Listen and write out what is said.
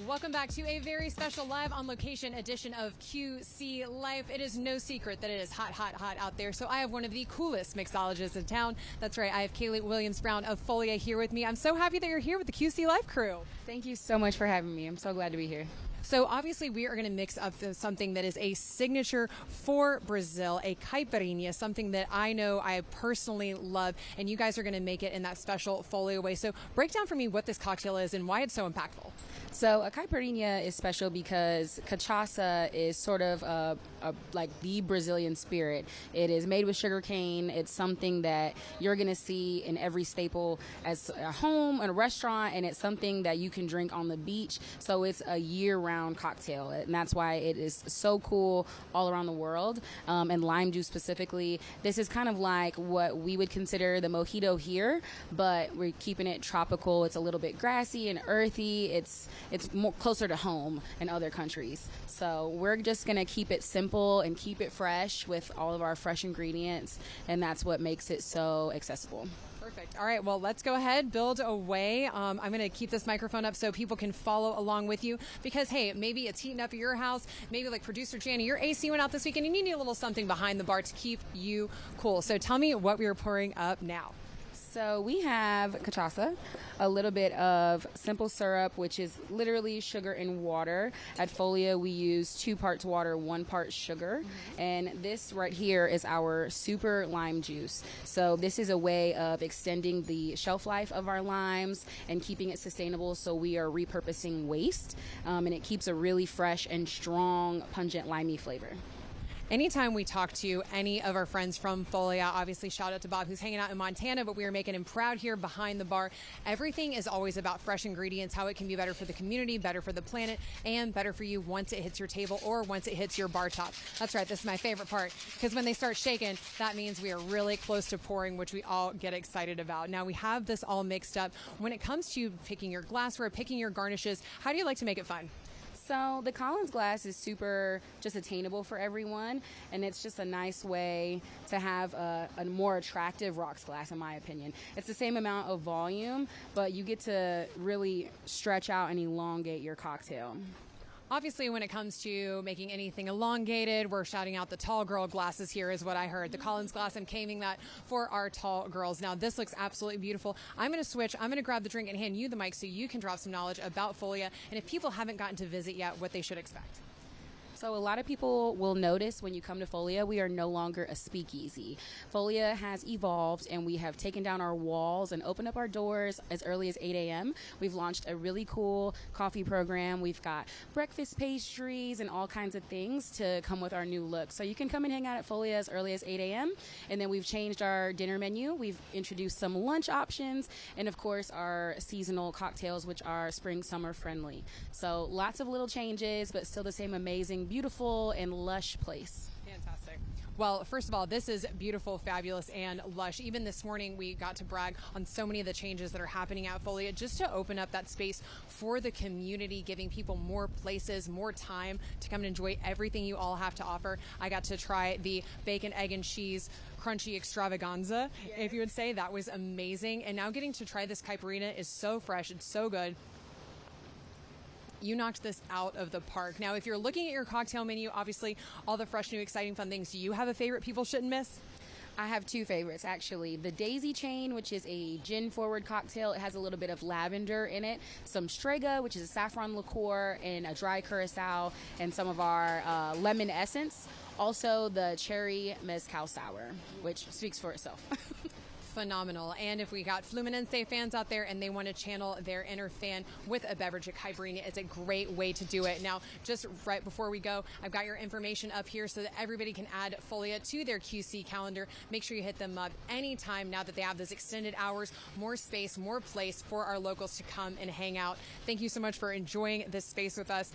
Welcome back to a very special live on location edition of QC Life. It is no secret that it is hot, hot, hot out there. So I have one of the coolest mixologists in town. That's right. I have Kaylee Williams-Brown of Folia here with me. I'm so happy that you're here with the QC Life crew. Thank you so much for having me. I'm so glad to be here. So obviously we are going to mix up something that is a signature for Brazil, a caipirinha, something that I know I personally love, and you guys are going to make it in that special Folia way. So break down for me what this cocktail is and why it's so impactful. So a caipirinha is special because cachaça is sort of like the Brazilian spirit. It is made with sugar cane. It's something that you're going to see in every staple as a home and a restaurant, and it's something that you can drink on the beach. So it's a year-round cocktail, and that's why it is so cool all around the world. And lime juice specifically, this is kind of like what we would consider the mojito here, but we're keeping it tropical. It's a little bit grassy and earthy. It's more closer to home in other countries. So we're just going to keep it simple and keep it fresh with all of our fresh ingredients, and that's what makes it so accessible. Perfect. All right, well, let's go ahead, build away. I'm going to keep this microphone up so people can follow along with you because, hey, maybe it's heating up at your house. Maybe like producer Janie, your AC went out this weekend and you need a little something behind the bar to keep you cool. So tell me what we are pouring up now. So we have cachaça, a little bit of simple syrup, which is literally sugar and water. At Folia, we use 2 parts water, 1 part sugar. And this right here is our super lime juice. So this is a way of extending the shelf life of our limes and keeping it sustainable. So we are repurposing waste, and it keeps a really fresh and strong, pungent, limey flavor. Anytime we talk to any of our friends from Folia, obviously shout out to Bob who's hanging out in Montana, but we are making him proud here behind the bar. Everything is always about fresh ingredients, how it can be better for the community, better for the planet, and better for you once it hits your table or once it hits your bar top. That's right, this is my favorite part, because when they start shaking, that means we are really close to pouring, which we all get excited about. Now we have this all mixed up. When it comes to picking your glassware, picking your garnishes, how do you like to make it fun? So the Collins glass is super just attainable for everyone, and it's just a nice way to have a more attractive rocks glass, in my opinion. It's the same amount of volume, but you get to really stretch out and elongate your cocktail. Obviously, when it comes to making anything elongated, we're shouting out the tall girl glasses here is what I heard. The Collins glass, I'm claiming that for our tall girls. Now, this looks absolutely beautiful. I'm going to switch. I'm going to grab the drink and hand you the mic so you can drop some knowledge about Folia and if people haven't gotten to visit yet, what they should expect. So a lot of people will notice when you come to Folia, we are no longer a speakeasy. Folia has evolved, and we have taken down our walls and opened up our doors as early as 8 a.m. We've launched a really cool coffee program. We've got breakfast pastries and all kinds of things to come with our new look. So you can come and hang out at Folia as early as 8 a.m. And then we've changed our dinner menu. We've introduced some lunch options, and of course our seasonal cocktails, which are spring, summer friendly. So lots of little changes, but still the same amazing, beautiful and lush place. Fantastic. Well, first of all, this is beautiful, fabulous, and lush. Even this morning, we got to brag on so many of the changes that are happening at Folia just to open up that space for the community, giving people more places, more time to come and enjoy everything you all have to offer. I got to try the bacon, egg, and cheese crunchy extravaganza, if you would say. That was amazing. And now getting to try this caipirinha is so fresh. It's so good. You knocked this out of the park. Now, if you're looking at your cocktail menu, obviously all the fresh, new, exciting, fun things, do you have a favorite people shouldn't miss? I have 2 favorites, actually. The Daisy Chain, which is a gin-forward cocktail. It has a little bit of lavender in it, some Strega, which is a saffron liqueur, and a dry curacao, and some of our lemon essence. Also, the Cherry Mezcal Sour, which speaks for itself. Phenomenal. And if we got Fluminense fans out there and they want to channel their inner fan with a beverage at caipirinha, it's a great way to do it. Now, just right before we go, I've got your information up here so that everybody can add Folia to their QC calendar. Make sure you hit them up anytime now that they have those extended hours, more space, more place for our locals to come and hang out. Thank you so much for enjoying this space with us.